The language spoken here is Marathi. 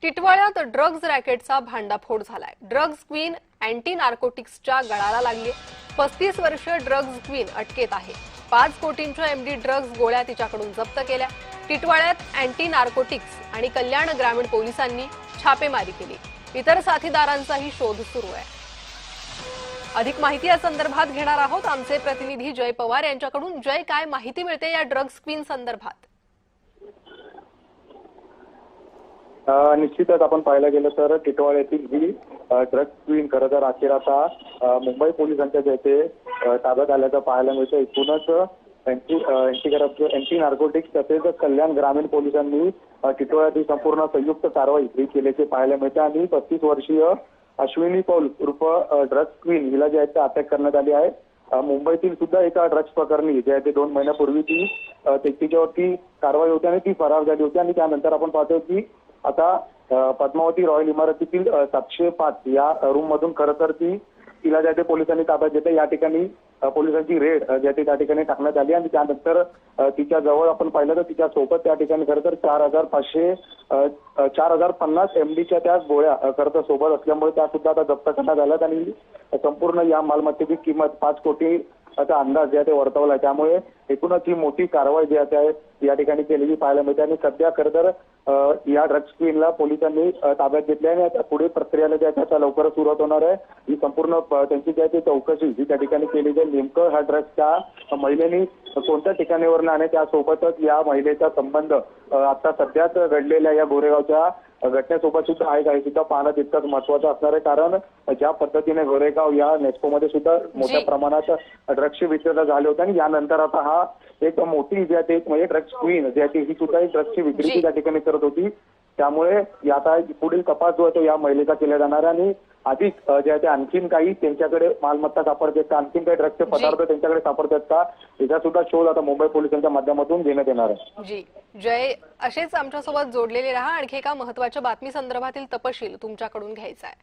टिटवाळ्यात ड्रग्ज रॅकेटचा भांडाफोड झालाय। ड्रग्ज क्वीन अँटी नार्कोटिक्सच्या गळाला लागली। 35 वर्षीय ड्रग्ज क्वीन अटकेत आहे। 5 कोटींच्या एमडी ड्रग्ज गोळ्या तिच्याकडून जप्त केल्या। टिटवाळ्यात अँटी नार्कोटिक्स आणि कल्याण ग्रामीण पोलिसांनी छापेमारी केली। इतर साथीदारांचाही शोध सुरू आहे। अधिक माहिती या संदर्भात घेणार आहोत आमचे प्रतिनिधी जय पवार यांच्याकडून। जय, काय माहिती मिळते या ड्रग्ज क्वीन संदर्भात? निश्चितच आपण पाहायला गेलं तर टिटवाळ्यातील ही ड्रग्ज क्वीन खरं तर अखेर आता मुंबई पोलिसांच्या जेथे ताब्यात आल्याचं पाहायला मिळतं। एकूणच अँटी नार्कोटिक्स तसेच कल्याण ग्रामीण पोलिसांनी टिटवाळ्यातील संपूर्ण संयुक्त कारवाई ही केल्याचे पाहायला मिळते आणि 35 वर्षीय अश्विनी पौल उर्फ ड्रग्ज क्वीन हिला जे आहे ते अटक करण्यात आली आहे। मुंबईतील सुद्धा एका ड्रग्ज प्रकरणी जे आहे ते 2 महिन्यापूर्वी तिच्यावरती कारवाई होती आणि ती फरार झाली होती आणि त्यानंतर आपण पाहतो की आता पद्मावती रॉयल इमारतीतील 705 या रूम मधून खरं तर तिला ज्या पोलिसांनी ताब्यात घेतलं। या ठिकाणी पोलिसांची रेड ज्या त्या ठिकाणी टाकण्यात आली आणि त्यानंतर तिच्या जवळ आपण पाहिलं तर तिच्या सोबत त्या ठिकाणी खरं तर 4050 एमडीच्या त्या गोळ्या खरं तर सोबत असल्यामुळे त्या सुद्धा आता जप्त करण्यात आल्यात आणि संपूर्ण या मालमत्तेची किंमत 5 कोटी असा अंदाज जे आहे ते वर्तवला आहे। त्यामुळे एकूणच ही मोठी कारवाई जी आहे या ठिकाणी केलेली पाहायला मिळते आणि सध्या खरं तर या ड्रग्ज क्वीनला पोलिसांनी ताब्यात घेतली आहे आणि पुढे प्रक्रिया जी आहे त्याचा लवकरच सुरुवात होणार आहे। ही संपूर्ण त्यांची जी आहे ती चौकशी जी त्या ठिकाणी केली जाईल। नेमकं हा ड्रग्ज त्या महिलेने कोणत्या ठिकाणीवर आणि त्यासोबतच या महिलेचा संबंध आता सध्याच घडलेल्या या गोरेगावच्या घटनेसोबत सुद्धा आहे काही सुद्धा पाहणं तितकंच महत्वाचं असणार आहे। कारण ज्या पद्धतीने गोरेगाव या नेस्कोमध्ये सुद्धा मोठ्या प्रमाणात ड्रग्सचे विक्रेता झाले होते आणि यानंतर आता हा एक मोठी जी आहे म्हणजे ड्रग्ज क्वीन जी आहे ही सुद्धा एक ड्रग्सची विक्री त्या ठिकाणी करत होती। त्यामुळे आता पुढील तपास जो आहे तो या महिलेचा केला जाणार आहे आणि अधिक जे आहे ते आणखीन काही त्यांच्याकडे मालमत्ता सापडते का, आणखीन काही ड्रग्सचे पदार्थ त्यांच्याकडे सापडतात का, याचा सुद्धा शोध आता मुंबई पोलिसांच्या माध्यमातून घेण्यात येणार आहे। जी जय, असेच आमच्यासोबत जोडलेले रहा। आणखी एका महत्त्वाच्या बातमी संदर्भातील तपशील तुमच्याकडून घ्यायचा आहे।